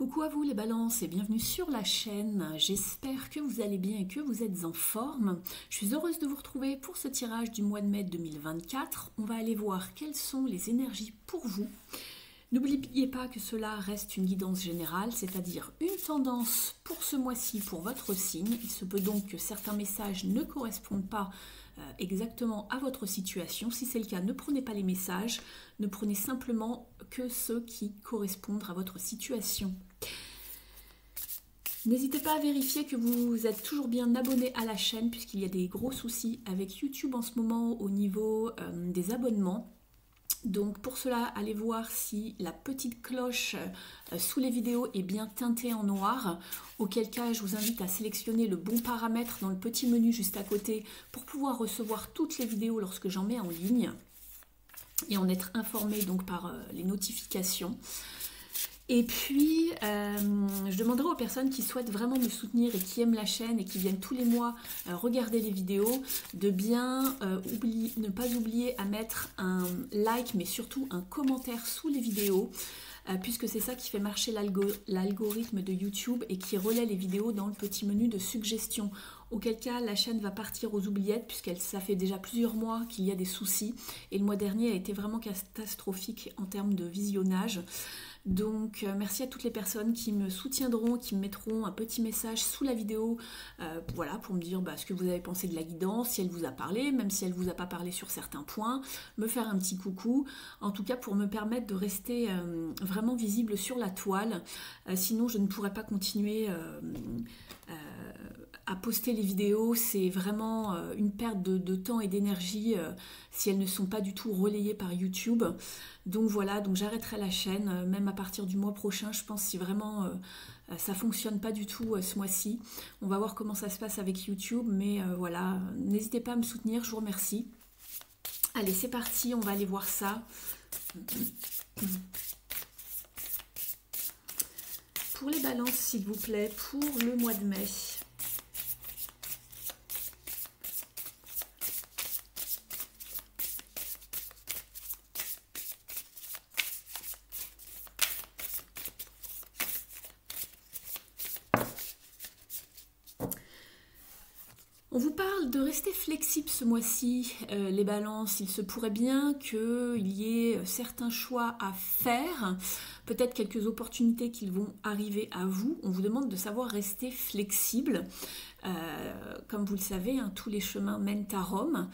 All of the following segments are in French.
Coucou à vous les balances et bienvenue sur la chaîne. J'espère que vous allez bien et que vous êtes en forme. Je suis heureuse de vous retrouver pour ce tirage du mois de mai 2024. On va aller voir quelles sont les énergies pour vous. N'oubliez pas que cela reste une guidance générale, c'est-à-dire une tendance pour ce mois-ci pour votre signe. Il se peut donc que certains messages ne correspondent pas exactement à votre situation. Si c'est le cas, ne prenez pas les messages, ne prenez simplement que ceux qui correspondent à votre situation. N'hésitez pas à vérifier que vous êtes toujours bien abonné à la chaîne puisqu'il y a des gros soucis avec YouTube en ce moment au niveau des abonnements. Donc pour cela, allez voir si la petite cloche sous les vidéos est bien teintée en noir, auquel cas je vous invite à sélectionner le bon paramètre dans le petit menu juste à côté pour pouvoir recevoir toutes les vidéos lorsque j'en mets en ligne et en être informé donc par les notifications. Et puis, je demanderai aux personnes qui souhaitent vraiment me soutenir et qui aiment la chaîne et qui viennent tous les mois regarder les vidéos, de bien ne pas oublier à mettre un like, mais surtout un commentaire sous les vidéos, puisque c'est ça qui fait marcher l'algorithme de YouTube et qui relaie les vidéos dans le petit menu de suggestions. Auquel cas, la chaîne va partir aux oubliettes, puisque ça fait déjà plusieurs mois qu'il y a des soucis. Et le mois dernier a été vraiment catastrophique en termes de visionnage. Donc merci à toutes les personnes qui me soutiendront, qui me mettront un petit message sous la vidéo voilà, pour me dire ce que vous avez pensé de la guidance, si elle vous a parlé, même si elle ne vous a pas parlé sur certains points, me faire un petit coucou, en tout cas pour me permettre de rester vraiment visible sur la toile, sinon je ne pourrais pas continuer à poster les vidéos. C'est vraiment une perte de temps et d'énergie si elles ne sont pas du tout relayées par YouTube. Donc voilà, donc j'arrêterai la chaîne, même à partir du mois prochain, je pense, si vraiment ça fonctionne pas du tout ce mois-ci. On va voir comment ça se passe avec YouTube, mais voilà, n'hésitez pas à me soutenir, je vous remercie. Allez, c'est parti, on va aller voir ça. Pour les balances, s'il vous plaît, pour le mois de mai. On vous parle de rester flexible ce mois-ci, les balances. Il se pourrait bien qu'il y ait certains choix à faire, peut-être quelques opportunités qui vont arriver à vous. On vous demande de savoir rester flexible. Comme vous le savez, hein, tous les chemins mènent à Rome.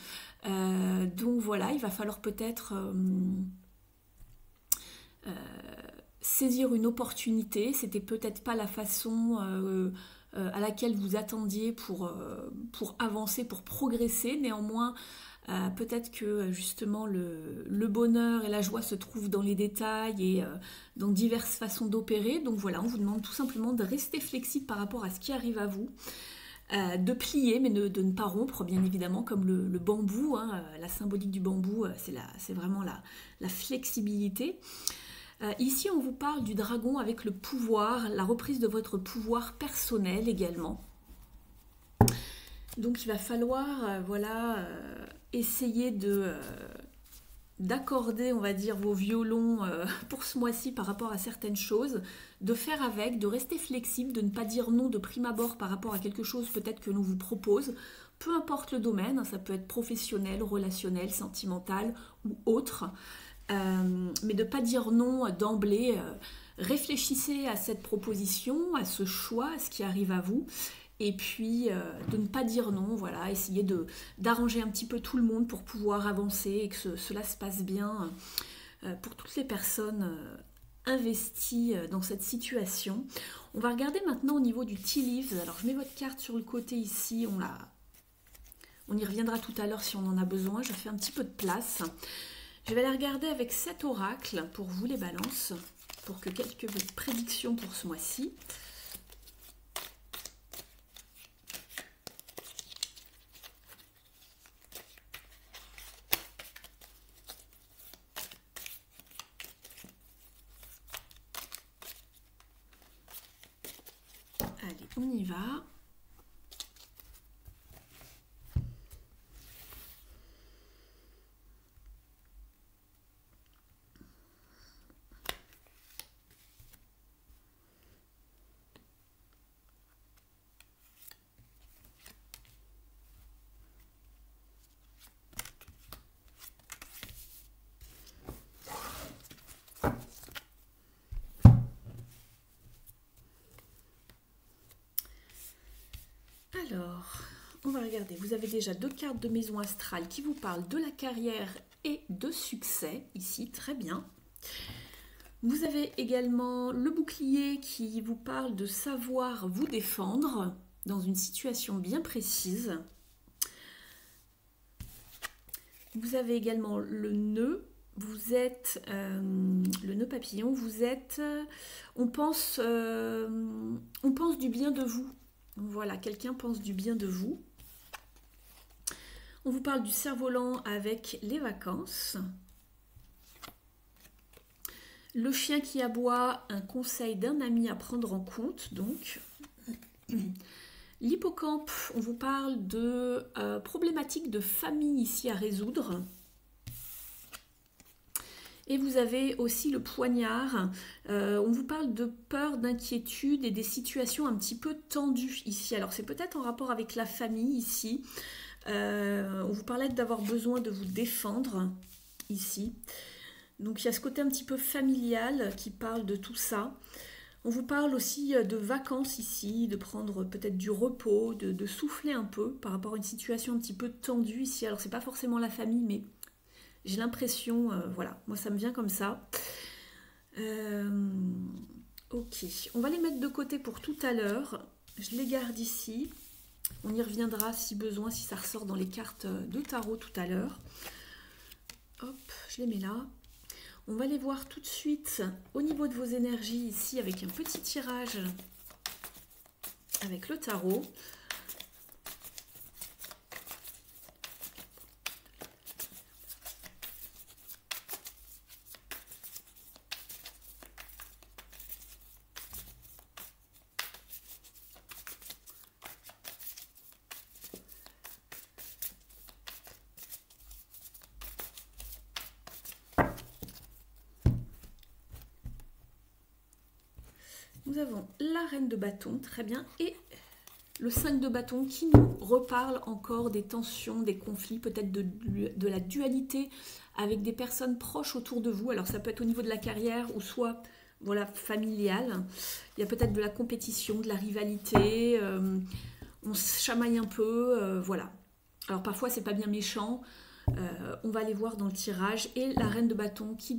Donc voilà, il va falloir peut-être saisir une opportunité. C'était peut-être pas la façon à laquelle vous attendiez pour avancer, pour progresser. Néanmoins, peut-être que justement le bonheur et la joie se trouvent dans les détails et dans diverses façons d'opérer. Donc voilà, on vous demande tout simplement de rester flexible par rapport à ce qui arrive à vous, de plier mais de ne pas rompre, bien évidemment, comme le bambou, hein, la symbolique du bambou, c'est vraiment la flexibilité. Ici, on vous parle du dragon avec le pouvoir, la reprise de votre pouvoir personnel également. Donc, il va falloir voilà, essayer d'accorder, on va dire, vos violons pour ce mois-ci par rapport à certaines choses, de faire avec, de rester flexible, de ne pas dire non de prime abord par rapport à quelque chose peut-être que l'on vous propose. Peu importe le domaine, ça peut être professionnel, relationnel, sentimental ou autre. Mais de ne pas dire non d'emblée. Réfléchissez à cette proposition, à ce choix, à ce qui arrive à vous, et puis de ne pas dire non, voilà, essayez d'arranger un petit peu tout le monde pour pouvoir avancer et que cela se passe bien pour toutes les personnes investies dans cette situation. On va regarder maintenant au niveau du tea leaves. Alors je mets votre carte sur le côté ici, on y reviendra tout à l'heure si on en a besoin, je fais un petit peu de place. Je vais la regarder avec cet oracle pour vous les balances, pour que quelques prédictions pour ce mois-ci. Allez, on y va. Alors, on va regarder. Vous avez déjà 2 cartes de maison astrale qui vous parlent de la carrière et de succès, ici, très bien. Vous avez également le bouclier qui vous parle de savoir vous défendre dans une situation bien précise. Vous avez également le nœud. Vous êtes le nœud papillon. Vous êtes, on pense du bien de vous. Voilà, quelqu'un pense du bien de vous. On vous parle du cerf-volant avec les vacances. Le chien qui aboie, un conseil d'un ami à prendre en compte, donc. L'hippocampe, on vous parle de problématiques de famille ici à résoudre. Et vous avez aussi le poignard. On vous parle de peur, d'inquiétude et des situations un petit peu tendues ici. Alors c'est peut-être en rapport avec la famille ici. On vous parlait d'avoir besoin de vous défendre ici. Donc il y a ce côté un petit peu familial qui parle de tout ça. On vous parle aussi de vacances ici, de prendre peut-être du repos, de souffler un peu par rapport à une situation un petit peu tendue ici. Alors c'est pas forcément la famille, mais j'ai l'impression, voilà, moi ça me vient comme ça. Ok, on va les mettre de côté pour tout à l'heure. Je les garde ici. On y reviendra si besoin, si ça ressort dans les cartes de tarot tout à l'heure. Hop, je les mets là. On va les voir tout de suite au niveau de vos énergies ici avec un petit tirage avec le tarot. Nous avons la reine de bâton, très bien, et le 5 de bâton qui nous reparle encore des tensions, des conflits, peut-être de la dualité avec des personnes proches autour de vous. Alors ça peut être au niveau de la carrière ou soit voilà, familiale. Il y a peut-être de la compétition, de la rivalité, on se chamaille un peu, voilà. Alors parfois c'est pas bien méchant, on va aller voir dans le tirage. Et la reine de bâton qui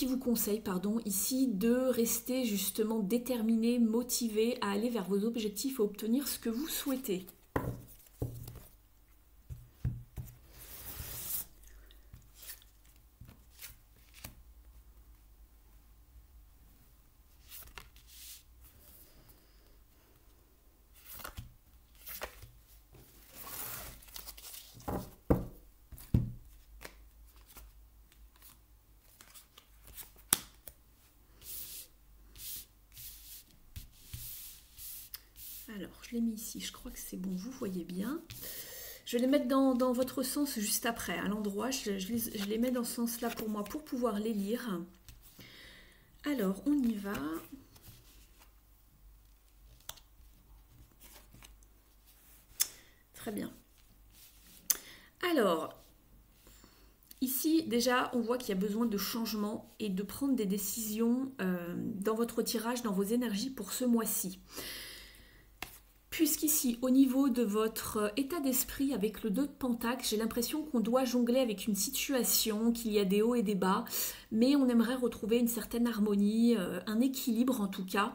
vous conseille, pardon, ici de rester justement déterminé, motivé à aller vers vos objectifs et obtenir ce que vous souhaitez. Alors, je l'ai mis ici, je crois que c'est bon, vous voyez bien. Je vais les mettre dans votre sens juste après, à l'endroit. Je les mets dans ce sens-là pour moi, pour pouvoir les lire. Alors, on y va. Très bien. Alors, ici, déjà, on voit qu'il y a besoin de changement et de prendre des décisions dans votre tirage, dans vos énergies pour ce mois-ci. Puisqu'ici, au niveau de votre état d'esprit avec le 2 de Pentacle, j'ai l'impression qu'on doit jongler avec une situation, qu'il y a des hauts et des bas, mais on aimerait retrouver une certaine harmonie, un équilibre en tout cas,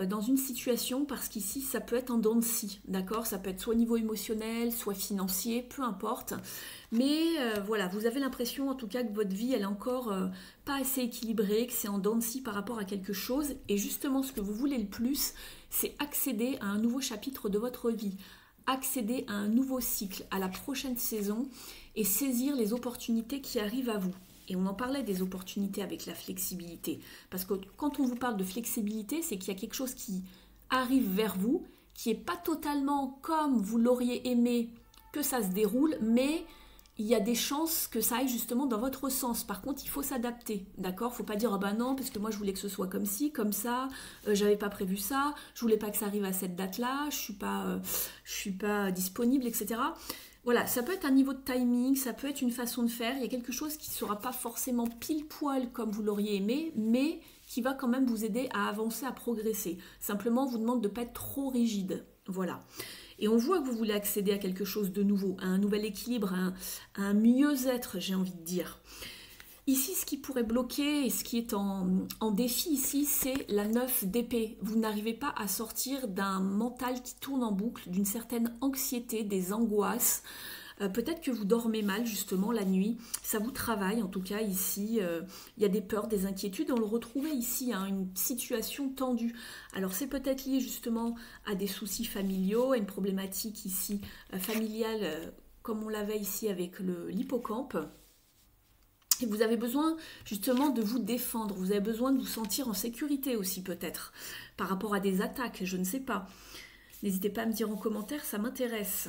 dans une situation, parce qu'ici, ça peut être en dents de scie, d'accord? Ça peut être soit au niveau émotionnel, soit financier, peu importe. Mais voilà, vous avez l'impression en tout cas que votre vie, elle est encore pas assez équilibrée, que c'est en dents de scie par rapport à quelque chose, et justement, ce que vous voulez le plus, c'est accéder à un nouveau chapitre de votre vie, accéder à un nouveau cycle, à la prochaine saison et saisir les opportunités qui arrivent à vous. Et on en parlait des opportunités avec la flexibilité. Parce que quand on vous parle de flexibilité, c'est qu'il y a quelque chose qui arrive vers vous, qui n'est pas totalement comme vous l'auriez aimé que ça se déroule, mais il y a des chances que ça aille justement dans votre sens. Par contre, il faut s'adapter, d'accord? Faut pas dire, ah bah non, parce que moi je voulais que ce soit comme ci, comme ça, j'avais pas prévu ça, je voulais pas que ça arrive à cette date-là, je suis pas disponible, etc. Voilà, ça peut être un niveau de timing, ça peut être une façon de faire, il y a quelque chose qui ne sera pas forcément pile poil comme vous l'auriez aimé, mais qui va quand même vous aider à avancer, à progresser. Simplement, on vous demande de ne pas être trop rigide, voilà. Et on voit que vous voulez accéder à quelque chose de nouveau, à un nouvel équilibre, à un mieux-être, j'ai envie de dire. Ici, ce qui pourrait bloquer et ce qui est en défi ici, c'est la 9 d'épée. Vous n'arrivez pas à sortir d'un mental qui tourne en boucle, d'une certaine anxiété, des angoisses. Peut-être que vous dormez mal justement la nuit, ça vous travaille en tout cas ici, il y a des peurs, des inquiétudes, on le retrouvait ici, hein, une situation tendue. Alors c'est peut-être lié justement à des soucis familiaux, à une problématique ici familiale comme on l'avait ici avec l'hippocampe. Et vous avez besoin justement de vous défendre, vous avez besoin de vous sentir en sécurité aussi peut-être, par rapport à des attaques, je ne sais pas. N'hésitez pas à me dire en commentaire, ça m'intéresse.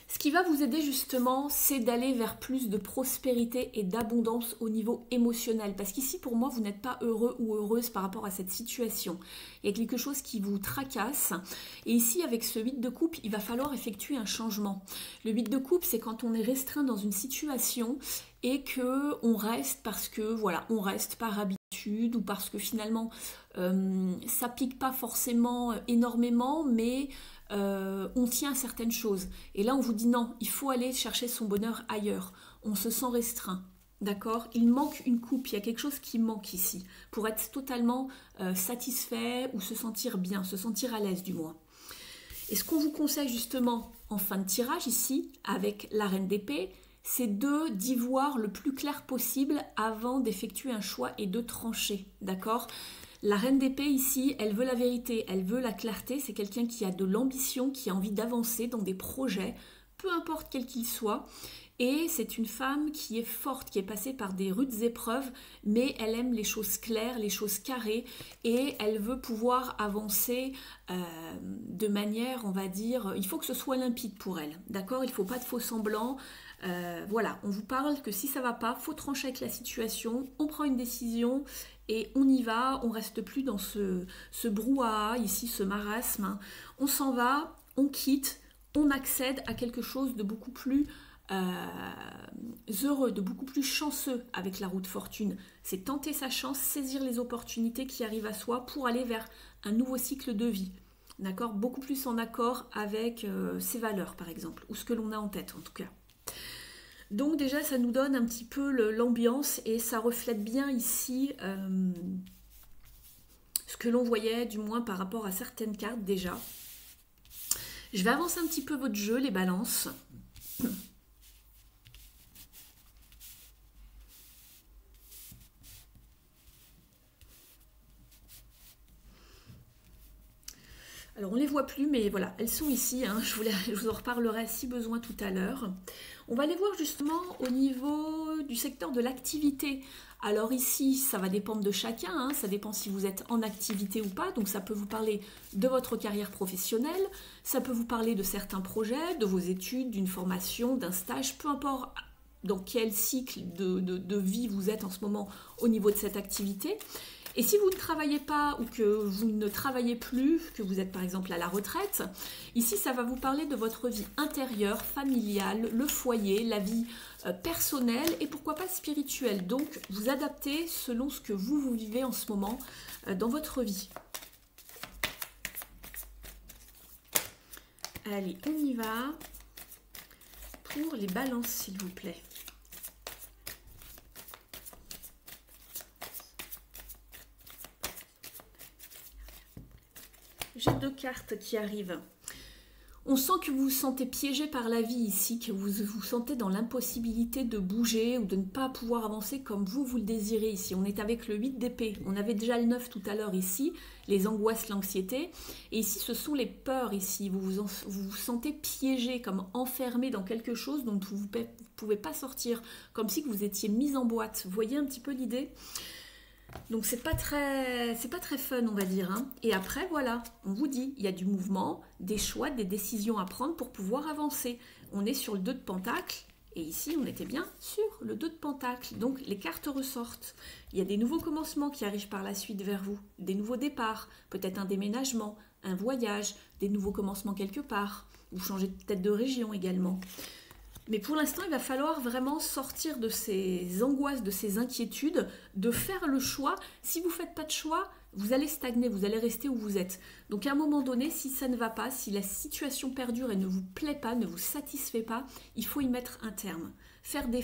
Ce qui va vous aider justement, c'est d'aller vers plus de prospérité et d'abondance au niveau émotionnel. Parce qu'ici, pour moi, vous n'êtes pas heureux ou heureuse par rapport à cette situation. Il y a quelque chose qui vous tracasse. Et ici, avec ce 8 de coupe, il va falloir effectuer un changement. Le 8 de coupe, c'est quand on est restreint dans une situation et qu'on reste parce que, voilà, on reste par habitude ou parce que finalement, ça pique pas forcément énormément, mais on tient à certaines choses. Et là, on vous dit non, il faut aller chercher son bonheur ailleurs. On se sent restreint. D'accord? Il manque une coupe, il y a quelque chose qui manque ici pour être totalement satisfait ou se sentir bien, se sentir à l'aise du moins. Et ce qu'on vous conseille justement en fin de tirage ici, avec la reine d'épée, c'est d'y voir le plus clair possible avant d'effectuer un choix et de trancher. D'accord? La reine d'épée ici, elle veut la vérité, elle veut la clarté, c'est quelqu'un qui a de l'ambition, qui a envie d'avancer dans des projets, peu importe quels qu'ils soient. Et c'est une femme qui est forte, qui est passée par des rudes épreuves, mais elle aime les choses claires, les choses carrées, et elle veut pouvoir avancer de manière, on va dire, il faut que ce soit limpide pour elle, d'accord? Il ne faut pas de faux semblants. Voilà, on vous parle que si ça ne va pas, il faut trancher avec la situation, on prend une décision et on y va, on ne reste plus dans ce brouhaha, ici, ce marasme. Hein. On s'en va, on quitte, on accède à quelque chose de beaucoup plus heureux, de beaucoup plus chanceux avec la roue de fortune. C'est tenter sa chance, saisir les opportunités qui arrivent à soi pour aller vers un nouveau cycle de vie. D'accord? Beaucoup plus en accord avec ses valeurs, par exemple, ou ce que l'on a en tête, en tout cas. Donc déjà, ça nous donne un petit peu l'ambiance et ça reflète bien ici ce que l'on voyait, du moins par rapport à certaines cartes déjà. Je vais avancer un petit peu votre jeu, les balances. Alors on ne les voit plus, mais voilà, elles sont ici, hein. Je vous en reparlerai si besoin tout à l'heure. On va les voir justement au niveau du secteur de l'activité. Alors ici, ça va dépendre de chacun, hein. Ça dépend si vous êtes en activité ou pas, donc ça peut vous parler de votre carrière professionnelle, ça peut vous parler de certains projets, de vos études, d'une formation, d'un stage, peu importe dans quel cycle de vie vous êtes en ce moment au niveau de cette activité. Et si vous ne travaillez pas ou que vous ne travaillez plus, que vous êtes par exemple à la retraite, ici ça va vous parler de votre vie intérieure, familiale, le foyer, la vie personnelle et pourquoi pas spirituelle. Donc vous adaptez selon ce que vous vivez en ce moment dans votre vie. Allez, on y va pour les balances s'il vous plaît. J'ai deux cartes qui arrivent. On sent que vous vous sentez piégé par la vie ici, que vous vous sentez dans l'impossibilité de bouger ou de ne pas pouvoir avancer comme vous le désirez ici. On est avec le 8 d'épée. On avait déjà le 9 tout à l'heure ici, les angoisses, l'anxiété. Et ici, ce sont les peurs ici. Vous vous sentez piégé, comme enfermé dans quelque chose dont vous ne pouvez pas sortir, comme si vous étiez mis en boîte. Vous voyez un petit peu l'idée ? Donc c'est pas très fun on va dire. Hein. Et après voilà, on vous dit, il y a du mouvement, des choix, des décisions à prendre pour pouvoir avancer. On est sur le 2 de Pentacle et ici on était bien sur le 2 de Pentacle. Donc les cartes ressortent. Il y a des nouveaux commencements qui arrivent par la suite vers vous, des nouveaux départs, peut-être un déménagement, un voyage, des nouveaux commencements quelque part. Vous changez peut-être de région également. Mais pour l'instant, il va falloir vraiment sortir de ces angoisses, de ces inquiétudes, de faire le choix. Si vous ne faites pas de choix, vous allez stagner, vous allez rester où vous êtes. Donc à un moment donné, si ça ne va pas, si la situation perdure et ne vous plaît pas, ne vous satisfait pas, il faut y mettre un terme. Faire des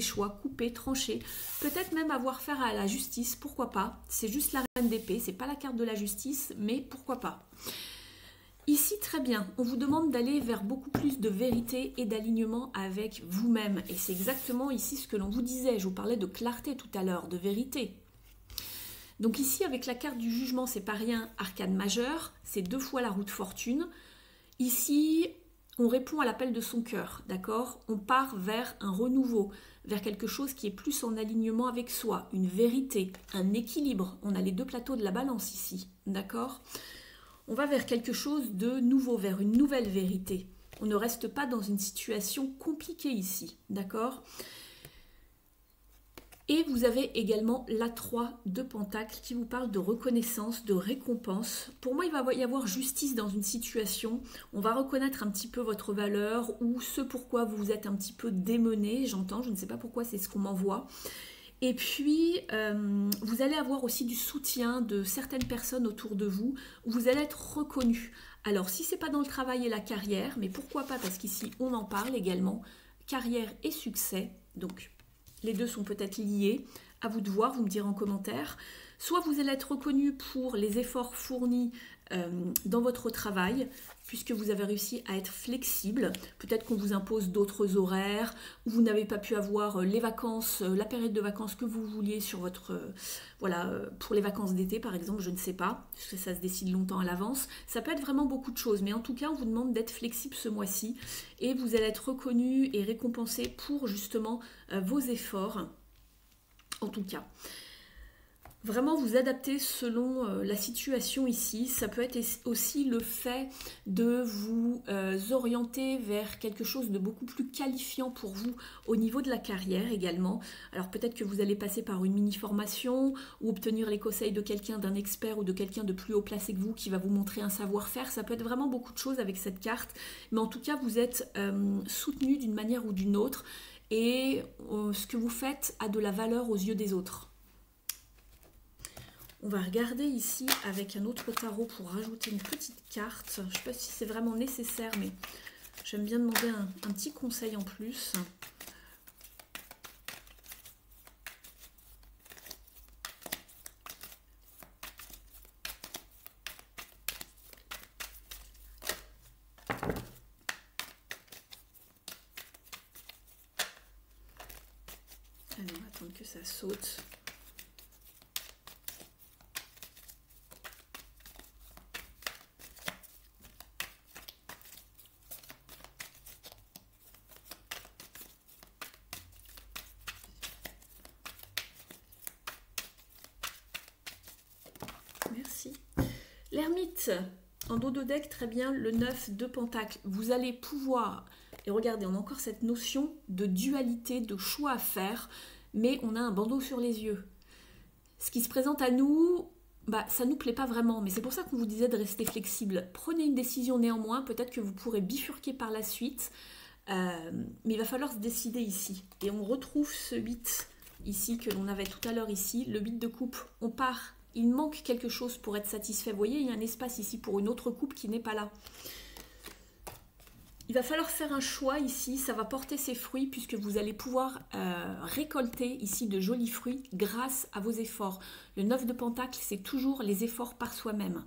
choix, couper, trancher, peut-être même avoir affaire à la justice, pourquoi pas. C'est juste la reine d'épée, c'est pas la carte de la justice, mais pourquoi pas. Ici, très bien, on vous demande d'aller vers beaucoup plus de vérité et d'alignement avec vous-même. Et c'est exactement ici ce que l'on vous disait. Je vous parlais de clarté tout à l'heure, de vérité. Donc ici, avec la carte du jugement, c'est pas rien, arcane majeure, c'est 2 fois la roue de fortune. Ici, on répond à l'appel de son cœur, d'accord? On part vers un renouveau, vers quelque chose qui est plus en alignement avec soi, une vérité, un équilibre. On a les 2 plateaux de la balance ici, d'accord? On va vers quelque chose de nouveau, vers une nouvelle vérité. On ne reste pas dans une situation compliquée ici, d'accord? Et vous avez également la 3 de Pentacles qui vous parle de reconnaissance, de récompense. Pour moi, il va y avoir justice dans une situation. On va reconnaître un petit peu votre valeur ou ce pourquoi vous vous êtes un petit peu démené. J'entends, je ne sais pas pourquoi, c'est ce qu'on m'envoie. Et puis, vous allez avoir aussi du soutien de certaines personnes autour de vous, où vous allez être reconnu. Alors, si ce n'est pas dans le travail et la carrière, mais pourquoi pas, parce qu'ici, on en parle également, carrière et succès, donc les deux sont peut-être liés, à vous de voir, vous me direz en commentaire. Soit vous allez être reconnu pour les efforts fournis dans votre travail, puisque vous avez réussi à être flexible. Peut-être qu'on vous impose d'autres horaires, ou vous n'avez pas pu avoir les vacances, la période de vacances que vous vouliez sur votre, pour les vacances d'été par exemple, je ne sais pas, parce que ça se décide longtemps à l'avance. Ça peut être vraiment beaucoup de choses, mais en tout cas, on vous demande d'être flexible ce mois-ci, et vous allez être reconnu et récompensé pour justement vos efforts, en tout cas. Vraiment vous adapter selon la situation ici. Ça peut être aussi le fait de vous orienter vers quelque chose de beaucoup plus qualifiant pour vous au niveau de la carrière également. Alors peut-être que vous allez passer par une mini-formation ou obtenir les conseils de quelqu'un, d'un expert ou de quelqu'un de plus haut placé que vous qui va vous montrer un savoir-faire. Ça peut être vraiment beaucoup de choses avec cette carte. Mais en tout cas, vous êtes soutenu d'une manière ou d'une autre et ce que vous faites a de la valeur aux yeux des autres. On va regarder ici avec un autre tarot pour rajouter une petite carte. Je ne sais pas si c'est vraiment nécessaire, mais j'aime bien demander un petit conseil en plus. Allez, on va attendre que ça saute. Merci. L'ermite, en dos de deck, très bien, le 9 de Pentacle. Vous allez pouvoir, et regardez, on a encore cette notion de dualité, de choix à faire, mais on a un bandeau sur les yeux. Ce qui se présente à nous, ça ne nous plaît pas vraiment, mais c'est pour ça qu'on vous disait de rester flexible. Prenez une décision néanmoins, peut-être que vous pourrez bifurquer par la suite, mais il va falloir se décider ici. Et on retrouve ce 8 ici que l'on avait tout à l'heure ici, le 8 de coupe, on part. Il manque quelque chose pour être satisfait. Vous voyez, il y a un espace ici pour une autre coupe qui n'est pas là. Il va falloir faire un choix ici. Ça va porter ses fruits puisque vous allez pouvoir récolter ici de jolis fruits grâce à vos efforts. Le 9 de Pentacle, c'est toujours les efforts par soi-même.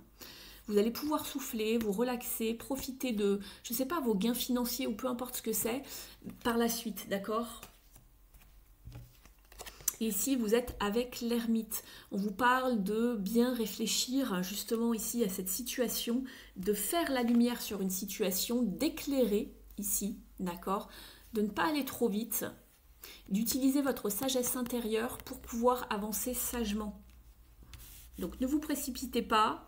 Vous allez pouvoir souffler, vous relaxer, profiter de, je ne sais pas, vos gains financiers ou peu importe ce que c'est, par la suite, d'accord ? Et ici, vous êtes avec l'ermite. On vous parle de bien réfléchir justement ici à cette situation, de faire la lumière sur une situation, d'éclairer ici, d'accord ? De ne pas aller trop vite, d'utiliser votre sagesse intérieure pour pouvoir avancer sagement. Donc ne vous précipitez pas,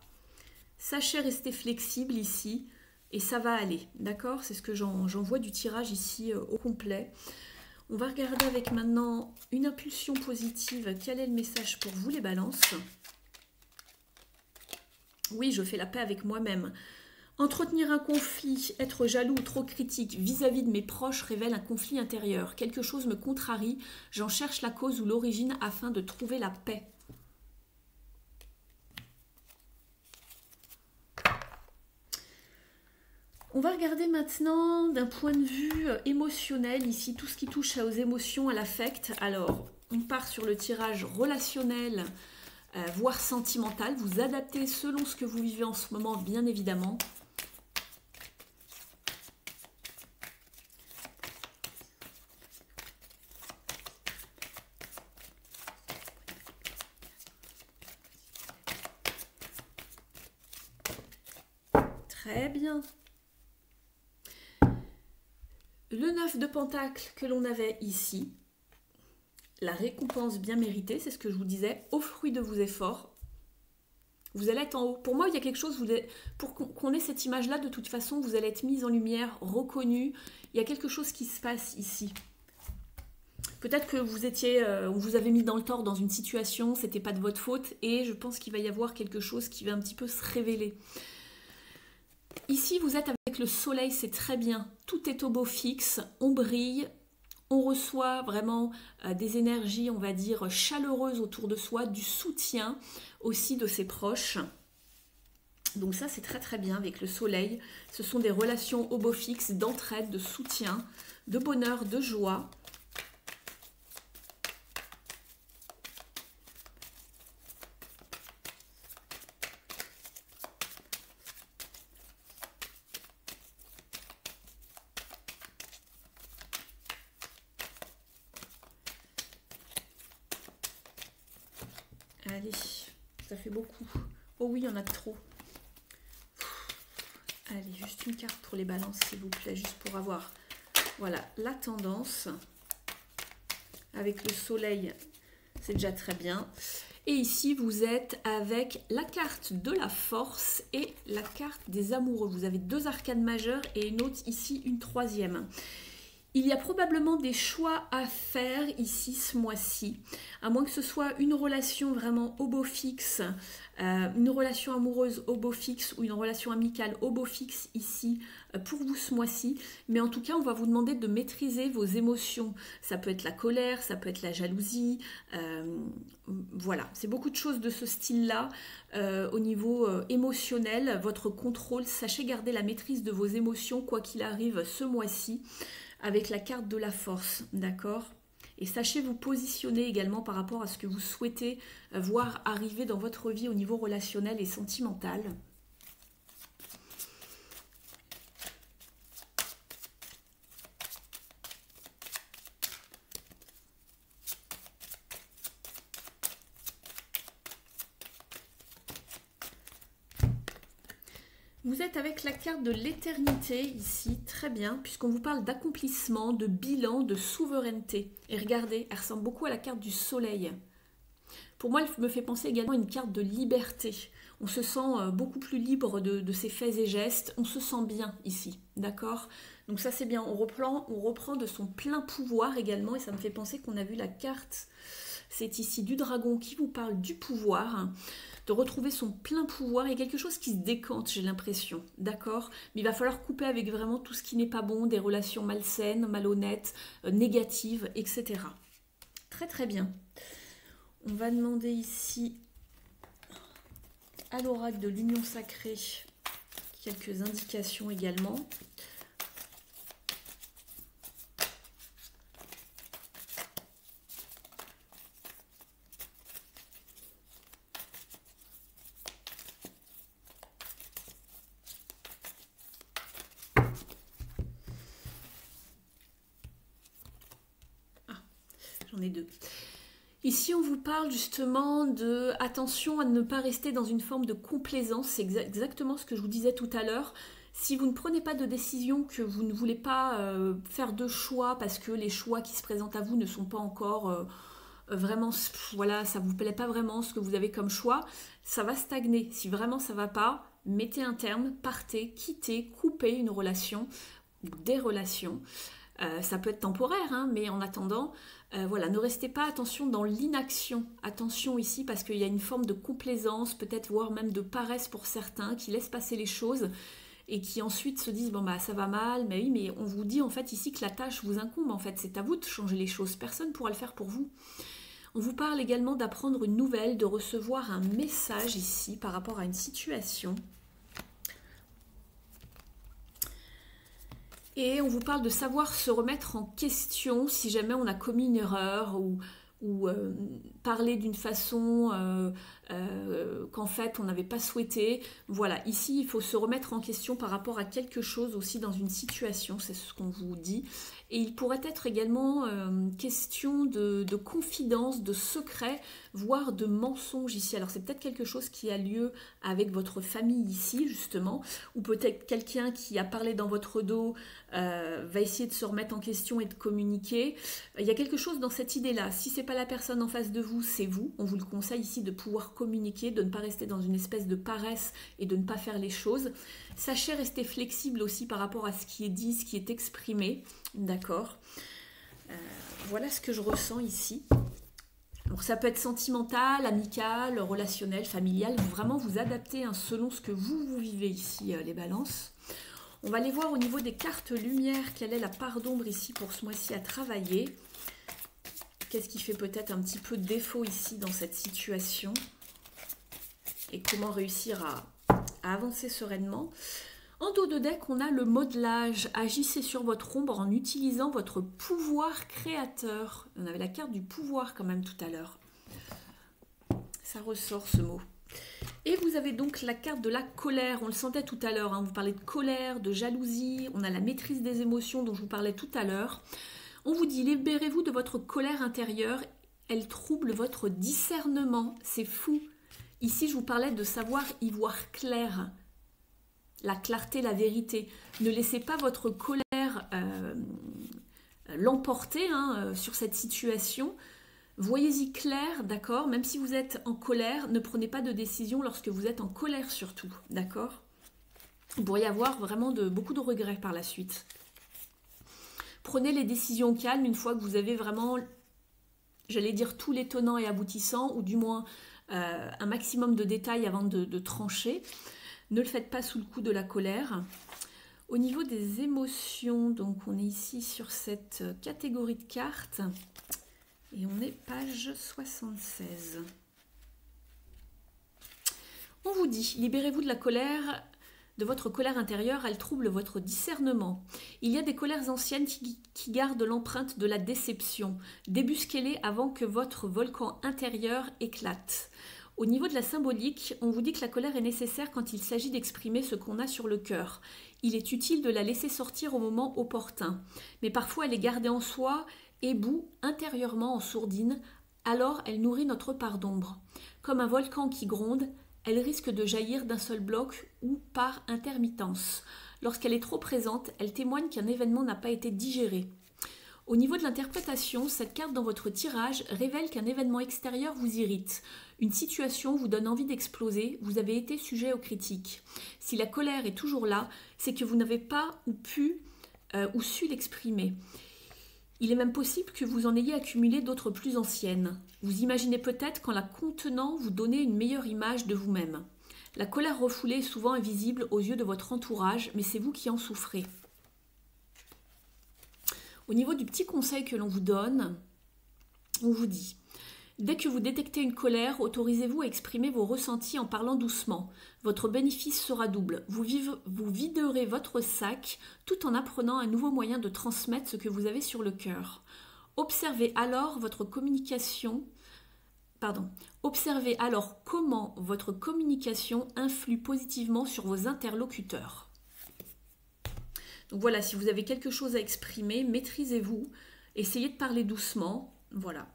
sachez rester flexible ici et ça va aller, d'accord ? C'est ce que j'en vois du tirage ici au complet. On va regarder avec maintenant une impulsion positive. Quel est le message pour vous les balances? Oui, je fais la paix avec moi-même. Entretenir un conflit, être jaloux ou trop critique vis-à-vis de mes proches révèle un conflit intérieur. Quelque chose me contrarie, j'en cherche la cause ou l'origine afin de trouver la paix. On va regarder maintenant d'un point de vue émotionnel, ici, tout ce qui touche aux émotions, à l'affect. Alors, on part sur le tirage relationnel, voire sentimental. Vous adaptez selon ce que vous vivez en ce moment, bien évidemment. Très bien. Le 9 de Pentacle que l'on avait ici, la récompense bien méritée, c'est ce que je vous disais, au fruit de vos efforts. Vous allez être en haut. Pour moi, il y a quelque chose, pour qu'on ait cette image-là, de toute façon, vous allez être mise en lumière, reconnue. Il y a quelque chose qui se passe ici. Peut-être que on vous avait mis dans le tort dans une situation, c'était pas de votre faute, et je pense qu'il va y avoir quelque chose qui va un petit peu se révéler. Ici, vous êtes avec le soleil, c'est très bien. Tout est au beau fixe, on brille, on reçoit vraiment des énergies, on va dire, chaleureuses autour de soi, du soutien aussi de ses proches. Donc ça, c'est très très bien avec le soleil. Ce sont des relations au beau fixe, d'entraide, de soutien, de bonheur, de joie. Allez, ça fait beaucoup. Oh oui, il y en a trop. Allez, juste une carte pour les balances, s'il vous plaît, juste pour avoir, voilà, la tendance. Avec le soleil, c'est déjà très bien. Et ici, vous êtes avec la carte de la force et la carte des amoureux. Vous avez deux arcanes majeures et une autre ici, une troisième. Il y a probablement des choix à faire ici ce mois-ci, à moins que ce soit une relation vraiment au beau fixe, une relation amoureuse au beau fixe ou une relation amicale au beau fixe ici pour vous ce mois-ci. Mais en tout cas, on va vous demander de maîtriser vos émotions. Ça peut être la colère, ça peut être la jalousie. Voilà, c'est beaucoup de choses de ce style-là au niveau émotionnel. Votre contrôle, sachez garder la maîtrise de vos émotions quoi qu'il arrive ce mois-ci, avec la carte de la force, d'accord? Et sachez vous positionner également par rapport à ce que vous souhaitez voir arriver dans votre vie au niveau relationnel et sentimental. Vous êtes avec la carte de l'éternité ici, très bien, puisqu'on vous parle d'accomplissement, de bilan, de souveraineté. Et regardez, elle ressemble beaucoup à la carte du soleil. Pour moi, elle me fait penser également à une carte de liberté. On se sent beaucoup plus libre de ses faits et gestes. On se sent bien ici, d'accord? Donc ça, c'est bien. On reprend de son plein pouvoir également. Et ça me fait penser qu'on a vu la carte, c'est ici du dragon qui vous parle du pouvoir, de retrouver son plein pouvoir. Il y a quelque chose qui se décante, j'ai l'impression, d'accord? Mais il va falloir couper avec vraiment tout ce qui n'est pas bon, des relations malsaines, malhonnêtes, négatives, etc. Très très bien. On va demander ici à l'oracle de l'union sacrée quelques indications également. J'en ai deux. Ici, on vous parle justement de attention à ne pas rester dans une forme de complaisance. C'est exactement ce que je vous disais tout à l'heure. Si vous ne prenez pas de décision, que vous ne voulez pas faire de choix parce que les choix qui se présentent à vous ne sont pas encore vraiment, voilà, ça ne vous plaît pas vraiment ce que vous avez comme choix, ça va stagner. Si vraiment ça ne va pas, mettez un terme, partez, quittez, coupez une relation ou des relations. Ça peut être temporaire, hein, mais en attendant, voilà, ne restez pas, attention, dans l'inaction. Attention ici, parce qu'il y a une forme de complaisance, peut-être voire même de paresse pour certains, qui laissent passer les choses. et qui ensuite se disent bon bah ça va mal, mais oui, mais on vous dit en fait ici que la tâche vous incombe, en fait c'est à vous de changer les choses, personne ne pourra le faire pour vous. On vous parle également d'apprendre une nouvelle, de recevoir un message ici par rapport à une situation. Et on vous parle de savoir se remettre en question si jamais on a commis une erreur ou parler d'une façon qu'en fait on n'avait pas souhaité. Voilà, ici il faut se remettre en question par rapport à quelque chose aussi dans une situation, c'est ce qu'on vous dit. Et il pourrait être également question de confidence, de secret, voire de mensonge ici. Alors c'est peut-être quelque chose qui a lieu avec votre famille ici justement, ou peut-être quelqu'un qui a parlé dans votre dos va essayer de se remettre en question et de communiquer. Il y a quelque chose dans cette idée-là. Si c'est pas la personne en face de vous, c'est vous. On vous le conseille ici de pouvoir communiquer, de ne pas rester dans une espèce de paresse et de ne pas faire les choses. Sachez rester flexible aussi par rapport à ce qui est dit, ce qui est exprimé. D'accord. Voilà ce que je ressens ici. Alors ça peut être sentimental, amical, relationnel, familial. Vraiment vous adaptez selon ce que vous vivez ici, les balances. On va aller voir au niveau des cartes lumière, quelle est la part d'ombre ici pour ce mois-ci à travailler. Qu'est-ce qui fait peut-être un petit peu défaut ici dans cette situation? Et comment réussir à avancer sereinement. En dos de deck, on a le modelage. Agissez sur votre ombre en utilisant votre pouvoir créateur. On avait la carte du pouvoir quand même tout à l'heure. Ça ressort ce mot. Et vous avez donc la carte de la colère. On le sentait tout à l'heure. Vous parlez de colère, de jalousie. On a la maîtrise des émotions dont je vous parlais tout à l'heure. On vous dit, libérez-vous de votre colère intérieure. Elle trouble votre discernement. C'est fou. Ici, je vous parlais de savoir y voir clair. La clarté, la vérité. Ne laissez pas votre colère l'emporter sur cette situation. Voyez-y clair, d'accord? Même si vous êtes en colère, ne prenez pas de décision lorsque vous êtes en colère surtout, d'accord? Vous pourriez avoir vraiment beaucoup de regrets par la suite. Prenez les décisions calmes une fois que vous avez vraiment, j'allais dire, tous les tenants et aboutissants, ou du moins un maximum de détails avant de trancher. Ne le faites pas sous le coup de la colère. Au niveau des émotions, donc on est ici sur cette catégorie de cartes. Et on est page 76. On vous dit, libérez-vous de la colère, de votre colère intérieure, elle trouble votre discernement. Il y a des colères anciennes qui gardent l'empreinte de la déception. Débusquez-les avant que votre volcan intérieur éclate. Au niveau de la symbolique, on vous dit que la colère est nécessaire quand il s'agit d'exprimer ce qu'on a sur le cœur. Il est utile de la laisser sortir au moment opportun. Mais parfois elle est gardée en soi, éboue intérieurement en sourdine, alors elle nourrit notre part d'ombre. Comme un volcan qui gronde, elle risque de jaillir d'un seul bloc ou par intermittence. Lorsqu'elle est trop présente, elle témoigne qu'un événement n'a pas été digéré. Au niveau de l'interprétation, cette carte dans votre tirage révèle qu'un événement extérieur vous irrite. Une situation vous donne envie d'exploser, vous avez été sujet aux critiques. Si la colère est toujours là, c'est que vous n'avez pas ou pu ou su l'exprimer. Il est même possible que vous en ayez accumulé d'autres plus anciennes. Vous imaginez peut-être qu'en la contenant, vous donnez une meilleure image de vous-même. La colère refoulée est souvent invisible aux yeux de votre entourage, mais c'est vous qui en souffrez. Au niveau du petit conseil que l'on vous donne, on vous dit « Dès que vous détectez une colère, autorisez-vous à exprimer vos ressentis en parlant doucement. Votre bénéfice sera double. Vous viderez votre sac tout en apprenant un nouveau moyen de transmettre ce que vous avez sur le cœur. Observez alors comment votre communication influe positivement sur vos interlocuteurs. » Donc voilà, si vous avez quelque chose à exprimer, maîtrisez-vous, essayez de parler doucement, voilà.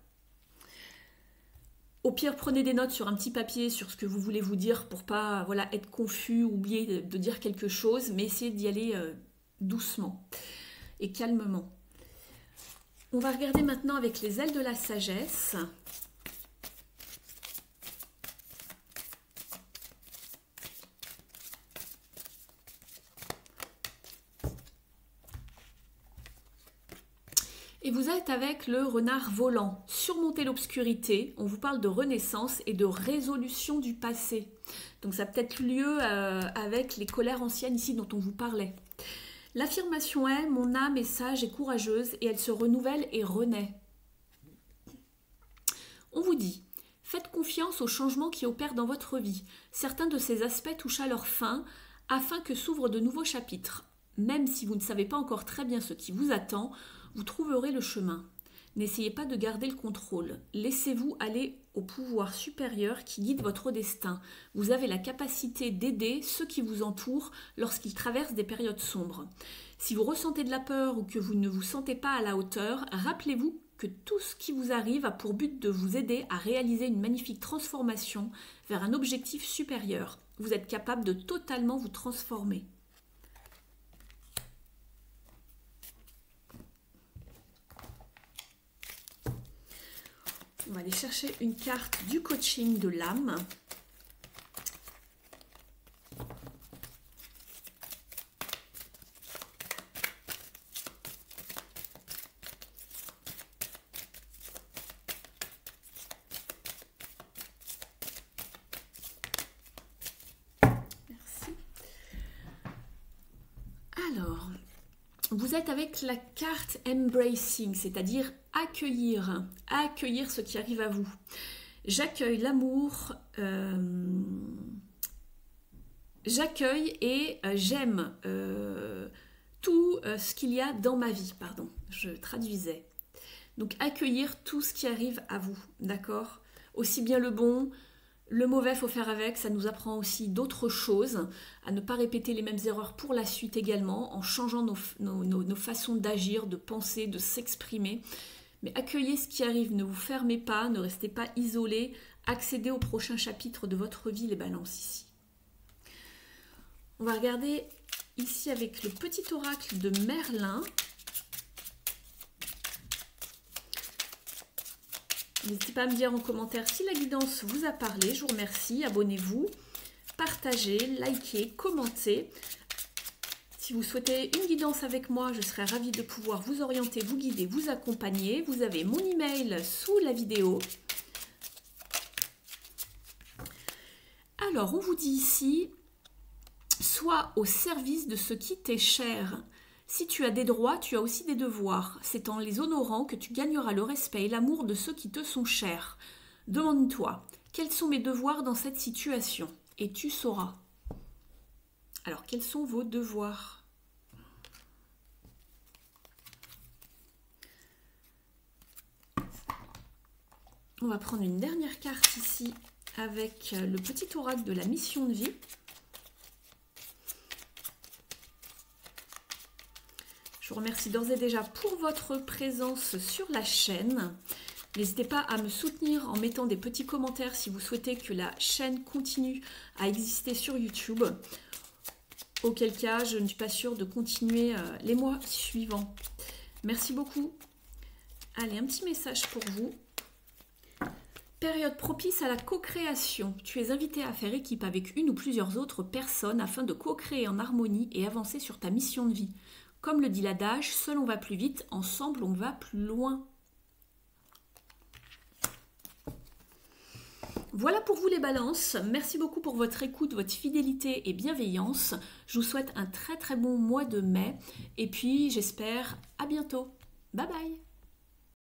Au pire, prenez des notes sur un petit papier sur ce que vous voulez vous dire pour pas être confus, oublier de dire quelque chose, mais essayez d'y aller doucement et calmement. On va regarder maintenant avec les ailes de la sagesse. Et vous êtes avec le renard volant. Surmontez l'obscurité, on vous parle de renaissance et de résolution du passé. Donc ça a peut-être lieu avec les colères anciennes ici dont on vous parlait. L'affirmation est « Mon âme est sage et courageuse et elle se renouvelle et renaît ». On vous dit « Faites confiance aux changements qui opèrent dans votre vie. Certains de ces aspects touchent à leur fin afin que s'ouvrent de nouveaux chapitres. Même si vous ne savez pas encore très bien ce qui vous attend, vous trouverez le chemin. N'essayez pas de garder le contrôle. Laissez-vous aller au pouvoir supérieur qui guide votre destin. Vous avez la capacité d'aider ceux qui vous entourent lorsqu'ils traversent des périodes sombres. Si vous ressentez de la peur ou que vous ne vous sentez pas à la hauteur, rappelez-vous que tout ce qui vous arrive a pour but de vous aider à réaliser une magnifique transformation vers un objectif supérieur. Vous êtes capable de totalement vous transformer. » On va aller chercher une carte du coaching de l'âme. Merci. Alors, vous êtes avec la carte Embracing, c'est-à-dire accueillir ce qui arrive à vous. J'accueille l'amour, j'accueille et j'aime tout ce qu'il y a dans ma vie, pardon, je traduisais. Donc accueillir tout ce qui arrive à vous, d'accord? Aussi bien le bon, le mauvais, faut faire avec, ça nous apprend aussi d'autres choses, à ne pas répéter les mêmes erreurs pour la suite également, en changeant nos façons d'agir, de penser, de s'exprimer. Mais accueillez ce qui arrive, ne vous fermez pas, ne restez pas isolés, accédez au prochain chapitre de votre vie, les balances ici. On va regarder ici avec le petit oracle de Merlin. N'hésitez pas à me dire en commentaire si la guidance vous a parlé. Je vous remercie. Abonnez-vous, partagez, likez, commentez. Si vous souhaitez une guidance avec moi, je serai ravie de pouvoir vous orienter, vous guider, vous accompagner. Vous avez mon email sous la vidéo. Alors, on vous dit ici, sois au service de ce qui t'est cher. Si tu as des droits, tu as aussi des devoirs. C'est en les honorant que tu gagneras le respect et l'amour de ceux qui te sont chers. Demande-toi, quels sont mes devoirs dans cette situation? Et tu sauras. Alors, quels sont vos devoirs? On va prendre une dernière carte ici avec le petit oracle de la mission de vie. Je vous remercie d'ores et déjà pour votre présence sur la chaîne. N'hésitez pas à me soutenir en mettant des petits commentaires si vous souhaitez que la chaîne continue à exister sur YouTube. Auquel cas, je ne suis pas sûre de continuer les mois suivants. Merci beaucoup. Allez, un petit message pour vous. Période propice à la co-création. Tu es invité à faire équipe avec une ou plusieurs autres personnes afin de co-créer en harmonie et avancer sur ta mission de vie. Comme le dit l'adage, seul on va plus vite, ensemble on va plus loin. Voilà pour vous les balances. Merci beaucoup pour votre écoute, votre fidélité et bienveillance. Je vous souhaite un très très bon mois de mai. Et puis j'espère à bientôt. Bye bye.